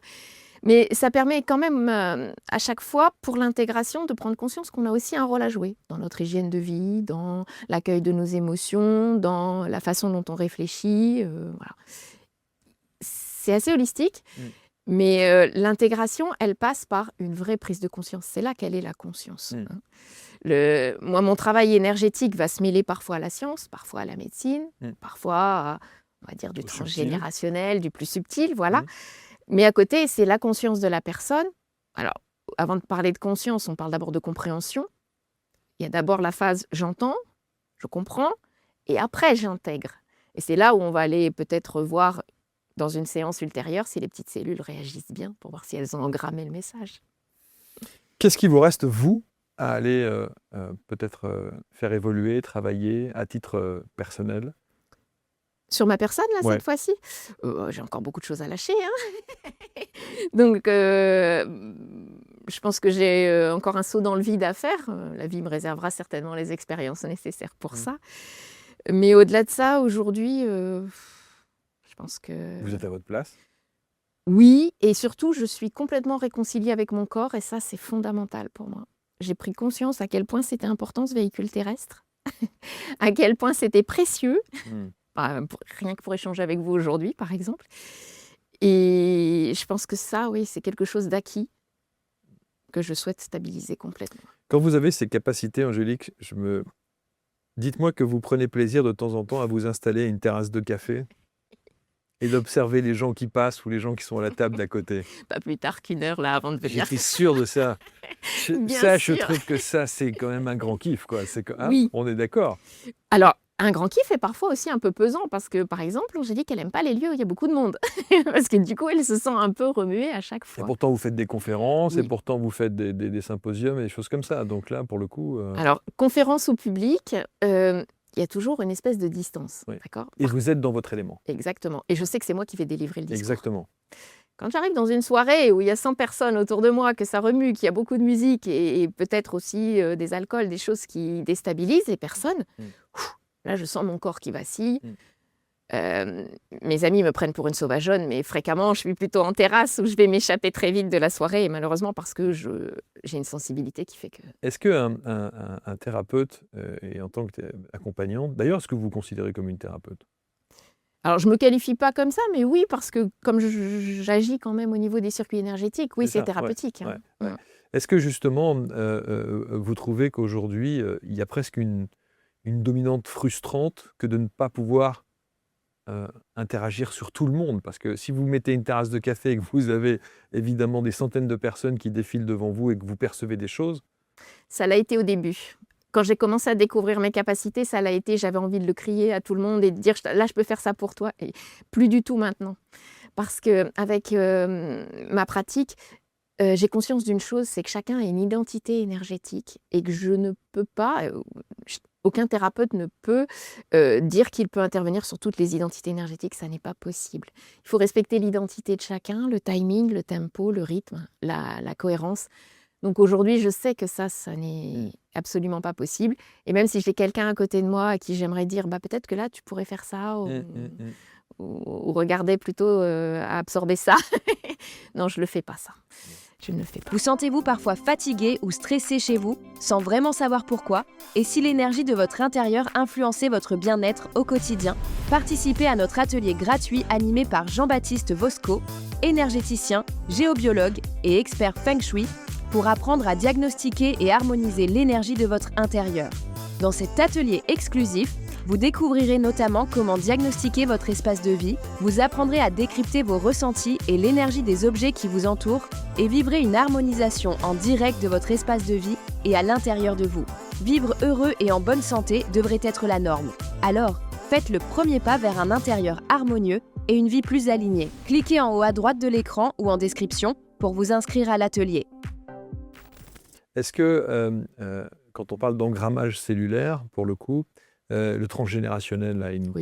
[SPEAKER 2] Mais ça permet quand même, à chaque fois, pour l'intégration, de prendre conscience qu'on a aussi un rôle à jouer dans notre hygiène de vie, dans l'accueil de nos émotions, dans la façon dont on réfléchit. Voilà. C'est assez holistique. Mais l'intégration, elle passe par une vraie prise de conscience. C'est là qu'elle est la conscience. Hein. Moi, mon travail énergétique va se mêler parfois à la science, parfois à la médecine, parfois à, on va dire, du transgénérationnel, du plus subtil, voilà. Mais à côté, c'est la conscience de la personne. Alors, avant de parler de conscience, on parle d'abord de compréhension. Il y a d'abord la phase « j'entends », « je comprends », et après « j'intègre ». Et c'est là où on va aller peut-être voir dans une séance ultérieure si les petites cellules réagissent bien pour voir si elles ont engrammé le message.
[SPEAKER 1] Qu'est-ce qui vous reste, vous, à aller peut-être faire évoluer, travailler à titre personnel?
[SPEAKER 2] Sur ma personne, là, cette fois-ci, j'ai encore beaucoup de choses à lâcher. Hein. Donc, je pense que j'ai encore un saut dans le vide à faire. La vie me réservera certainement les expériences nécessaires pour ça. Mais au-delà de ça, aujourd'hui, je pense que...
[SPEAKER 1] Vous êtes à votre place?
[SPEAKER 2] Oui, et surtout, je suis complètement réconciliée avec mon corps, et ça, c'est fondamental pour moi. J'ai pris conscience à quel point c'était important, ce véhicule terrestre, à quel point c'était précieux, rien que pour échanger avec vous aujourd'hui, par exemple. Et je pense que ça, oui, c'est quelque chose d'acquis que je souhaite stabiliser complètement.
[SPEAKER 1] Quand vous avez ces capacités, Angélique, dites-moi que vous prenez plaisir de temps en temps à vous installer à une terrasse de café et d'observer les gens qui passent ou les gens qui sont à la table d'à côté.
[SPEAKER 2] Pas plus tard qu'1 heure là avant de venir.
[SPEAKER 1] J'étais sûr de ça.
[SPEAKER 2] Bien
[SPEAKER 1] Je
[SPEAKER 2] sûr.
[SPEAKER 1] trouve que ça, c'est quand même un grand kiff, quoi.
[SPEAKER 2] Oui.
[SPEAKER 1] On est d'accord.
[SPEAKER 2] Alors, un grand kiff est parfois aussi un peu pesant parce que, par exemple, j'ai dit qu'elle n'aime pas les lieux où il y a beaucoup de monde. Parce que du coup, elle se sent un peu remuée à chaque
[SPEAKER 1] Et
[SPEAKER 2] fois.
[SPEAKER 1] pourtant, vous faites des conférences, et
[SPEAKER 2] Oui.
[SPEAKER 1] pourtant, vous faites des symposiums et des choses comme ça. Donc là, pour le coup...
[SPEAKER 2] Alors, conférence au public, il y a toujours une espèce de distance.
[SPEAKER 1] Oui.
[SPEAKER 2] D'accord ?
[SPEAKER 1] Et vous êtes dans votre élément.
[SPEAKER 2] Exactement. Et je sais que c'est moi qui vais délivrer le discours.
[SPEAKER 1] Exactement.
[SPEAKER 2] Quand j'arrive dans une soirée où il y a 100 personnes autour de moi, que ça remue, qu'il y a beaucoup de musique et peut-être aussi des alcools, des choses qui déstabilisent les personnes, là, je sens mon corps qui vacille. Mes amis me prennent pour une sauvageonne, mais fréquemment, je suis plutôt en terrasse où je vais m'échapper très vite de la soirée, et malheureusement parce que j'ai une sensibilité qui fait que...
[SPEAKER 1] Est-ce qu'un un thérapeute, et en tant qu'accompagnante, d'ailleurs, est-ce que vous vous considérez comme une thérapeute?
[SPEAKER 2] Alors, je ne me qualifie pas comme ça, mais oui, parce que comme j'agis quand même au niveau des circuits énergétiques, oui,
[SPEAKER 1] C'est ça,
[SPEAKER 2] c'est thérapeutique.
[SPEAKER 1] ouais,
[SPEAKER 2] hein.
[SPEAKER 1] ouais. Est-ce que justement, vous trouvez qu'aujourd'hui, il y a presque une dominante frustrante que de ne pas pouvoir interagir sur tout le monde? Parce que si vous mettez une terrasse de café et que vous avez évidemment des centaines de personnes qui défilent devant vous et que vous percevez des choses,
[SPEAKER 2] Ça l'a été au début. Quand j'ai commencé à découvrir mes capacités, ça l'a été, j'avais envie de le crier à tout le monde et de dire là, je peux faire ça pour toi. Et plus du tout maintenant. Parce qu'avec ma pratique, j'ai conscience d'une chose, c'est que chacun a une identité énergétique et que je ne peux pas, aucun thérapeute ne peut dire qu'il peut intervenir sur toutes les identités énergétiques, ça n'est pas possible. Il faut respecter l'identité de chacun, le timing, le tempo, le rythme, la cohérence. Donc aujourd'hui, je sais que ça n'est absolument pas possible. Et même si j'ai quelqu'un à côté de moi à qui j'aimerais dire peut-être que là, tu pourrais faire ça, ou regarder plutôt à absorber ça. Non, je ne le fais pas, ça. Je ne le fais pas.
[SPEAKER 5] Vous sentez-vous parfois fatigué ou stressé chez vous, sans vraiment savoir pourquoi? Et si l'énergie de votre intérieur influençait votre bien-être au quotidien? Participez à notre atelier gratuit animé par Jean-Baptiste Vosco, énergéticien, géobiologue et expert Feng Shui, pour apprendre à diagnostiquer et harmoniser l'énergie de votre intérieur. Dans cet atelier exclusif, vous découvrirez notamment comment diagnostiquer votre espace de vie, vous apprendrez à décrypter vos ressentis et l'énergie des objets qui vous entourent et vivrez une harmonisation en direct de votre espace de vie et à l'intérieur de vous. Vivre heureux et en bonne santé devrait être la norme. Alors, faites le premier pas vers un intérieur harmonieux et une vie plus alignée. Cliquez en haut à droite de l'écran ou en description pour vous inscrire à l'atelier.
[SPEAKER 1] est-ce que quand on parle d'engrammage cellulaire, pour le coup, le transgénérationnel a une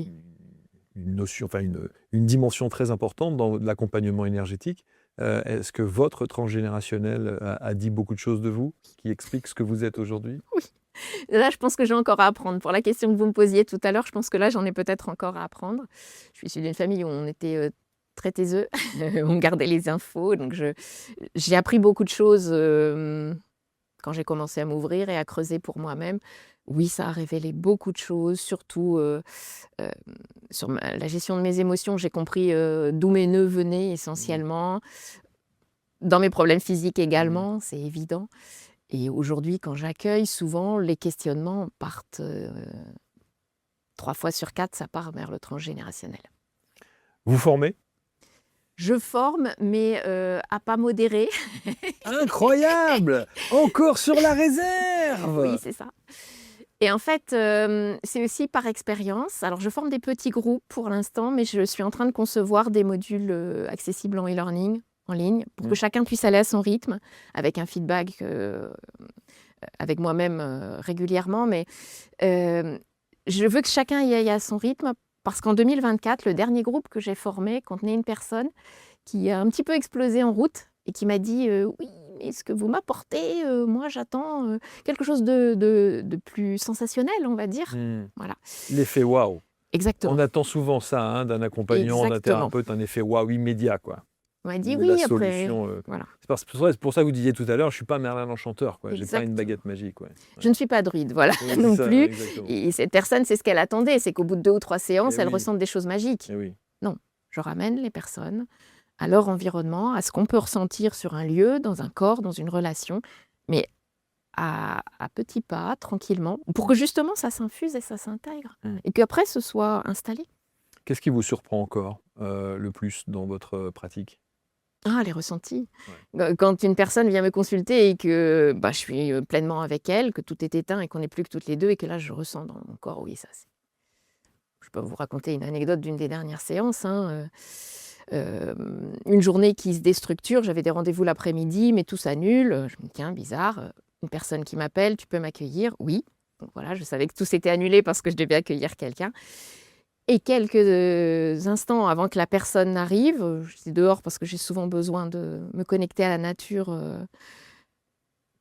[SPEAKER 1] notion, enfin une dimension très importante dans l'accompagnement énergétique. Est-ce que votre transgénérationnel a dit beaucoup de choses de vous, qui expliquent ce que vous êtes aujourd'hui?
[SPEAKER 2] Oui. Là, je pense que j'ai encore à apprendre. Pour la question que vous me posiez tout à l'heure, je pense que là, j'en ai peut-être encore à apprendre. Je suis issue d'une famille où on était très taiseux, on gardait les infos. Donc, j'ai appris beaucoup de choses quand j'ai commencé à m'ouvrir et à creuser pour moi-même. Oui, ça a révélé beaucoup de choses, surtout sur la gestion de mes émotions. J'ai compris d'où mes nœuds venaient essentiellement. Dans mes problèmes physiques également, c'est évident. Et aujourd'hui, quand j'accueille, souvent, les questionnements partent 3 fois sur 4, ça part vers le transgénérationnel.
[SPEAKER 1] Vous formez?
[SPEAKER 2] Je forme, mais à pas modérer.
[SPEAKER 1] Incroyable! Encore sur la réserve!
[SPEAKER 2] Oui, c'est ça. Et en fait, c'est aussi par expérience. Alors, je forme des petits groupes pour l'instant, mais je suis en train de concevoir des modules accessibles en e-learning, en ligne, pour que chacun puisse aller à son rythme, avec un feedback avec moi-même régulièrement. Mais je veux que chacun y aille à son rythme, parce qu'en 2024, le dernier groupe que j'ai formé contenait une personne qui a un petit peu explosé en route et qui m'a dit oui, mais ce que vous m'apportez, moi j'attends quelque chose de plus sensationnel, on va dire. Voilà.
[SPEAKER 1] L'effet waouh.
[SPEAKER 2] Exactement.
[SPEAKER 1] On attend souvent ça d'un accompagnant, d'un thérapeute, un effet waouh immédiat, quoi.
[SPEAKER 2] On m'a dit
[SPEAKER 1] Ou
[SPEAKER 2] oui,
[SPEAKER 1] la
[SPEAKER 2] après.
[SPEAKER 1] solution,
[SPEAKER 2] Voilà.
[SPEAKER 1] C'est pour ça que vous disiez tout à l'heure, je ne suis pas Merlin l'Enchanteur, quoi. J'ai pas
[SPEAKER 2] Exactement.
[SPEAKER 1] une baguette magique. Ouais.
[SPEAKER 2] Je ne suis pas druide, voilà,
[SPEAKER 1] Oui,
[SPEAKER 2] non
[SPEAKER 1] ça,
[SPEAKER 2] plus.
[SPEAKER 1] exactement.
[SPEAKER 2] Et cette personne, c'est ce qu'elle attendait, c'est qu'au bout de 2 ou 3 séances,
[SPEAKER 1] Eh
[SPEAKER 2] elle
[SPEAKER 1] oui.
[SPEAKER 2] ressente des choses magiques.
[SPEAKER 1] Eh oui.
[SPEAKER 2] Non, je ramène les personnes à leur environnement, à ce qu'on peut ressentir sur un lieu, dans un corps, dans une relation, mais à petits pas, tranquillement, pour que justement ça s'infuse et ça s'intègre. Et qu'après, ce soit installé.
[SPEAKER 1] Qu'est-ce qui vous surprend encore le plus dans votre pratique?
[SPEAKER 2] Ah, les ressentis. Quand une personne vient me consulter et que je suis pleinement avec elle, que tout est éteint et qu'on n'est plus que toutes les deux et que là, je ressens dans mon corps, oui, ça c'est. Je peux vous raconter une anecdote d'une des dernières séances. Une journée qui se déstructure, j'avais des rendez-vous l'après-midi, mais tout s'annule. Je me dis, tiens, bizarre, une personne qui m'appelle, tu peux m'accueillir? Oui. Donc voilà, je savais que tout s'était annulé parce que je devais accueillir quelqu'un. Et quelques instants avant que la personne n'arrive, j'étais dehors parce que j'ai souvent besoin de me connecter à la nature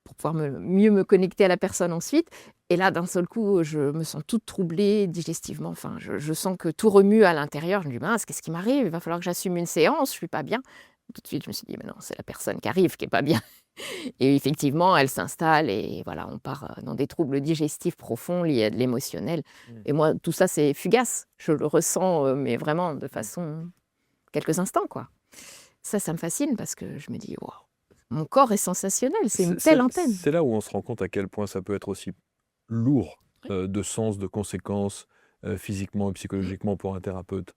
[SPEAKER 2] pour pouvoir mieux me connecter à la personne ensuite. Et là, d'un seul coup, je me sens toute troublée digestivement. Enfin, je sens que tout remue à l'intérieur. Je me dis, mince, qu'est-ce qui m'arrive? Il va falloir que j'assume une séance, je ne suis pas bien. Tout de suite, je me suis dit, mais non, c'est la personne qui arrive qui n'est pas bien. Et effectivement, elle s'installe et voilà, on part dans des troubles digestifs profonds liés à de l'émotionnel. Et moi, tout ça, c'est fugace. Je le ressens, mais vraiment de façon quelques instants, quoi. Ça me fascine parce que je me dis, waouh, mon corps est sensationnel, c'est une telle antenne.
[SPEAKER 1] C'est là où on se rend compte à quel point ça peut être aussi lourd de sens, de conséquences, physiquement et psychologiquement pour un thérapeute.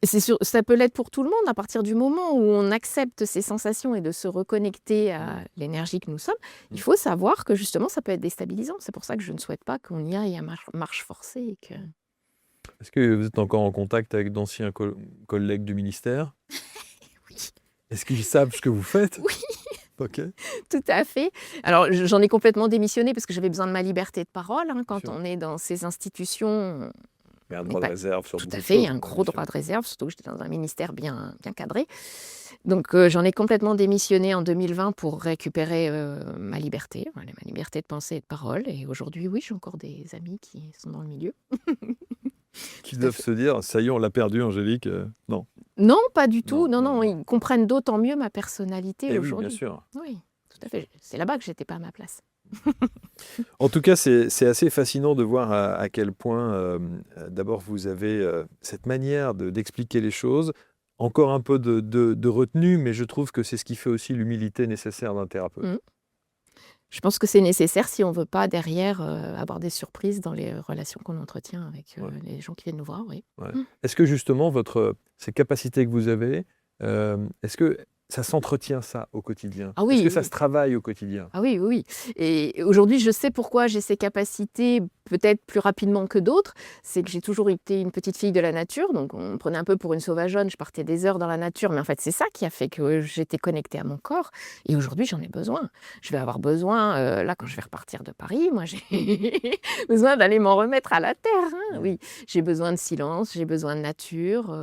[SPEAKER 2] C'est sûr, ça peut l'être pour tout le monde à partir du moment où on accepte ces sensations et de se reconnecter à l'énergie que nous sommes. Il faut savoir que justement, ça peut être déstabilisant. C'est pour ça que je ne souhaite pas qu'on y aille à marche forcée. Et que...
[SPEAKER 1] Est-ce que vous êtes encore en contact avec d'anciens collègues du ministère?
[SPEAKER 2] Oui.
[SPEAKER 1] Est-ce qu'ils savent ce que vous faites?
[SPEAKER 2] Oui.
[SPEAKER 1] Ok.
[SPEAKER 2] Tout à fait. Alors, j'en ai complètement démissionné parce que j'avais besoin de ma liberté de parole. Quand
[SPEAKER 1] Sûr.
[SPEAKER 2] on est dans ces institutions,
[SPEAKER 1] Il y a un droit de réserve sur
[SPEAKER 2] tout
[SPEAKER 1] beaucoup
[SPEAKER 2] à
[SPEAKER 1] de
[SPEAKER 2] fait, il y
[SPEAKER 1] choses,
[SPEAKER 2] a un
[SPEAKER 1] bien
[SPEAKER 2] gros
[SPEAKER 1] sûr.
[SPEAKER 2] droit de réserve, surtout que j'étais dans un ministère bien cadré. Donc, j'en ai complètement démissionné en 2020 pour récupérer ma liberté de pensée et de parole. Et aujourd'hui, oui, j'ai encore des amis qui sont dans le milieu.
[SPEAKER 1] Qui doivent se dire, ça y est, on l'a perdu, Angélique. Non.
[SPEAKER 2] Non, pas du tout.
[SPEAKER 1] Non,
[SPEAKER 2] Non,
[SPEAKER 1] non.
[SPEAKER 2] ils comprennent d'autant mieux ma personnalité
[SPEAKER 1] Eh oui,
[SPEAKER 2] aujourd'hui.
[SPEAKER 1] bien sûr.
[SPEAKER 2] Oui, tout à fait. C'est là-bas que j'étais pas à ma place.
[SPEAKER 1] En tout cas, c'est assez fascinant de voir à quel point, d'abord, vous avez cette manière d'expliquer les choses. Encore un peu de retenue, mais je trouve que c'est ce qui fait aussi l'humilité nécessaire d'un thérapeute.
[SPEAKER 2] Mmh. Je pense que c'est nécessaire si on ne veut pas derrière avoir des surprises dans les relations qu'on entretient avec les gens qui viennent nous voir. Oui.
[SPEAKER 1] Ouais. Est-ce que justement, ces capacités que vous avez, est-ce que ça s'entretient ça au quotidien?
[SPEAKER 2] Ah oui,
[SPEAKER 1] Est-ce que ça
[SPEAKER 2] oui.
[SPEAKER 1] se travaille au quotidien?
[SPEAKER 2] Ah oui, oui, oui. Et aujourd'hui, je sais pourquoi j'ai ces capacités peut-être plus rapidement que d'autres. C'est que j'ai toujours été une petite fille de la nature. Donc, on me prenait un peu pour une sauvageonne. Je partais des heures dans la nature. Mais en fait, c'est ça qui a fait que j'étais connectée à mon corps. Et aujourd'hui, j'en ai besoin. Je vais avoir besoin, là, quand je vais repartir de Paris, moi, j'ai besoin d'aller m'en remettre à la terre. Oui, j'ai besoin de silence, j'ai besoin de nature.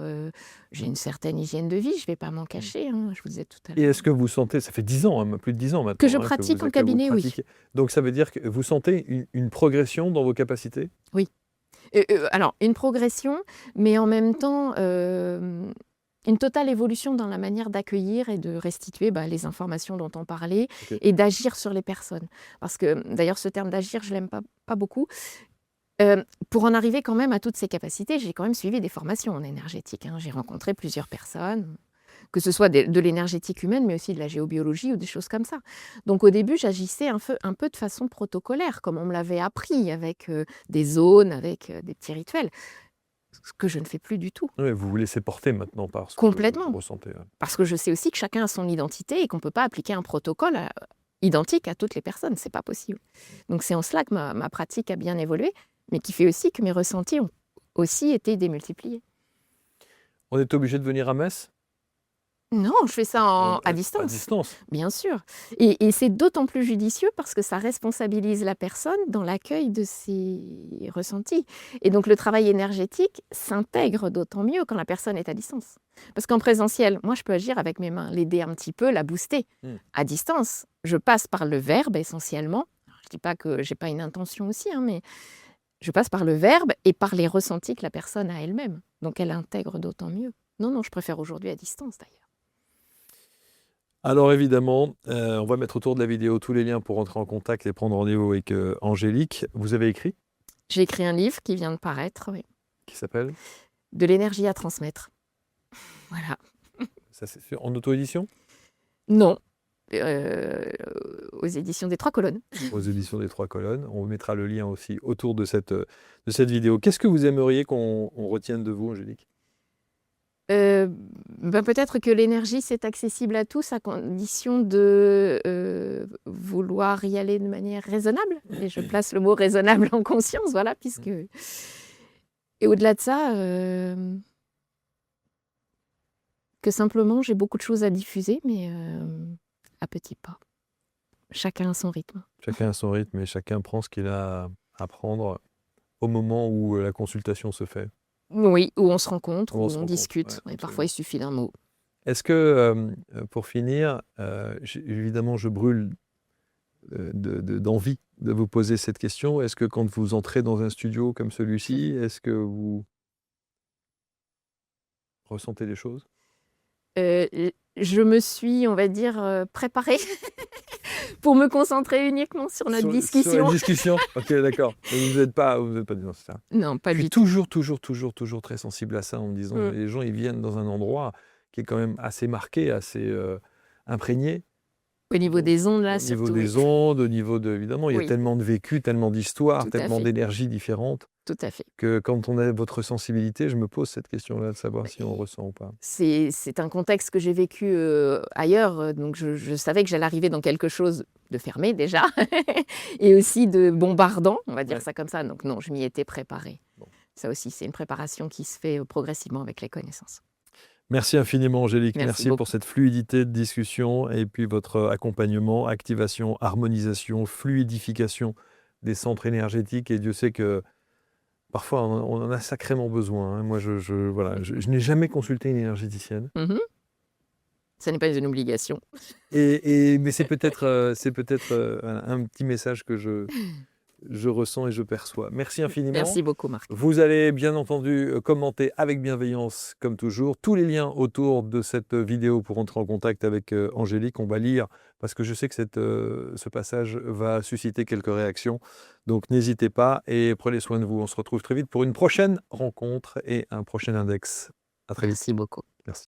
[SPEAKER 2] J'ai une certaine hygiène de vie, je ne vais pas m'en cacher, je vous disais tout à
[SPEAKER 1] Et
[SPEAKER 2] l'heure.
[SPEAKER 1] est-ce que vous sentez, ça fait 10 ans, plus de 10 ans maintenant,
[SPEAKER 2] Que je
[SPEAKER 1] que
[SPEAKER 2] pratique
[SPEAKER 1] vous
[SPEAKER 2] en cabinet, oui.
[SPEAKER 1] pratiquez. Donc ça veut dire que vous sentez une progression dans vos capacités?
[SPEAKER 2] Alors, une progression, mais en même temps, une totale évolution dans la manière d'accueillir et de restituer les informations dont on parlait
[SPEAKER 1] Ok.
[SPEAKER 2] et d'agir sur les personnes. Parce que, d'ailleurs, ce terme d'agir, je ne l'aime pas beaucoup. Pour en arriver quand même à toutes ces capacités, j'ai quand même suivi des formations en énergétique. J'ai rencontré plusieurs personnes, que ce soit de l'énergétique humaine, mais aussi de la géobiologie ou des choses comme ça. Donc au début, j'agissais un peu de façon protocolaire, comme on me l'avait appris, avec des zones, avec des petits rituels, ce que je ne fais plus du tout.
[SPEAKER 1] Oui, vous vous laissez porter maintenant par ce que
[SPEAKER 2] Complètement.
[SPEAKER 1] vous ressentez. Ouais.
[SPEAKER 2] Parce que je sais aussi que chacun a son identité et qu'on ne peut pas appliquer un protocole identique à toutes les personnes. Ce n'est pas possible. Donc c'est en cela que ma pratique a bien évolué, mais qui fait aussi que mes ressentis ont aussi été démultipliés.
[SPEAKER 1] On est obligé de venir à Metz?
[SPEAKER 2] Non, je fais ça à distance.
[SPEAKER 1] À distance.
[SPEAKER 2] Bien sûr. Et c'est d'autant plus judicieux parce que ça responsabilise la personne dans l'accueil de ses ressentis. Et donc le travail énergétique s'intègre d'autant mieux quand la personne est à distance. Parce qu'en présentiel, moi je peux agir avec mes mains, l'aider un petit peu, la booster. À distance, je passe par le verbe essentiellement. Je ne dis pas que je n'ai pas une intention aussi, mais je passe par le verbe et par les ressentis que la personne a elle-même. Donc elle intègre d'autant mieux. Non, je préfère aujourd'hui à distance d'ailleurs.
[SPEAKER 1] Alors évidemment, on va mettre autour de la vidéo tous les liens pour rentrer en contact et prendre rendez-vous avec Angélique. Vous avez écrit?
[SPEAKER 2] J'ai écrit un livre qui vient de paraître, oui.
[SPEAKER 1] Qui s'appelle?
[SPEAKER 2] De l'énergie à transmettre. Voilà.
[SPEAKER 1] Ça, c'est en auto-édition?
[SPEAKER 2] Non. Aux éditions des 3 colonnes.
[SPEAKER 1] Aux éditions des 3 colonnes. On mettra le lien aussi autour de cette vidéo. Qu'est-ce que vous aimeriez qu'on retienne de vous, Angélique?
[SPEAKER 2] Peut-être que l'énergie, c'est accessible à tous à condition de vouloir y aller de manière raisonnable. Et je place le mot raisonnable en conscience, voilà, puisque... Et au-delà de ça, que simplement, j'ai beaucoup de choses à diffuser, mais à petits pas. Chacun à son rythme.
[SPEAKER 1] Chacun a son rythme et chacun prend ce qu'il a à prendre au moment où la consultation se fait.
[SPEAKER 2] Oui, où on se rencontre,
[SPEAKER 1] Où
[SPEAKER 2] où
[SPEAKER 1] on se
[SPEAKER 2] on
[SPEAKER 1] rencontre,
[SPEAKER 2] discute.
[SPEAKER 1] ouais,
[SPEAKER 2] Et parfois, il
[SPEAKER 1] absolument.
[SPEAKER 2] suffit d'un mot.
[SPEAKER 1] Est-ce que, pour finir, évidemment, je brûle d'envie de vous poser cette question. Est-ce que quand vous entrez dans un studio comme celui-ci, est-ce que vous ressentez des choses?
[SPEAKER 2] Je me suis, on va dire, préparée pour me concentrer uniquement sur notre
[SPEAKER 1] Sur
[SPEAKER 2] discussion.
[SPEAKER 1] une discussion? Ok, d'accord. Vous n'êtes pas non, c'est ça.
[SPEAKER 2] Non, pas
[SPEAKER 1] Je suis
[SPEAKER 2] du tout.
[SPEAKER 1] toujours très sensible à ça en me disant,
[SPEAKER 2] Mm.
[SPEAKER 1] les gens, ils viennent dans un endroit qui est quand même assez marqué, assez imprégné.
[SPEAKER 2] Au niveau des ondes, là,
[SPEAKER 1] Au niveau
[SPEAKER 2] surtout.
[SPEAKER 1] des
[SPEAKER 2] Oui.
[SPEAKER 1] ondes, au niveau de... Évidemment, il y a
[SPEAKER 2] Oui.
[SPEAKER 1] tellement de vécu, tellement d'histoires,
[SPEAKER 2] Tout à
[SPEAKER 1] tellement
[SPEAKER 2] fait.
[SPEAKER 1] d'énergies différentes,
[SPEAKER 2] Tout à fait.
[SPEAKER 1] que quand on a votre sensibilité, je me pose cette question-là de savoir si on
[SPEAKER 2] Mais
[SPEAKER 1] ressent ou pas.
[SPEAKER 2] c'est un contexte que j'ai vécu ailleurs, donc je savais que j'allais arriver dans quelque chose de fermé déjà, et aussi de bombardant, on va dire
[SPEAKER 1] Ouais.
[SPEAKER 2] ça comme ça. Donc non, je m'y étais préparée.
[SPEAKER 1] Bon.
[SPEAKER 2] Ça aussi, c'est une préparation qui se fait progressivement avec les connaissances.
[SPEAKER 1] Merci infiniment, Angélique.
[SPEAKER 2] Merci
[SPEAKER 1] Merci pour
[SPEAKER 2] beaucoup.
[SPEAKER 1] cette fluidité de discussion et puis votre accompagnement, activation, harmonisation, fluidification des centres énergétiques. Et Dieu sait que parfois, on en a sacrément besoin, hein. Moi, voilà, je n'ai jamais consulté une énergéticienne.
[SPEAKER 2] Mhm. Ça n'est pas une obligation.
[SPEAKER 1] Mais c'est peut-être un petit message que je ressens et je perçois. Merci infiniment.
[SPEAKER 2] Merci beaucoup, Marc.
[SPEAKER 1] Vous allez bien entendu commenter avec bienveillance, comme toujours. Tous les liens autour de cette vidéo pour entrer en contact avec Angélique, on va lire, parce que je sais que ce passage va susciter quelques réactions. Donc n'hésitez pas et prenez soin de vous. On se retrouve très vite pour une prochaine rencontre et un prochain index. À très vite.
[SPEAKER 2] Merci beaucoup.
[SPEAKER 1] Merci.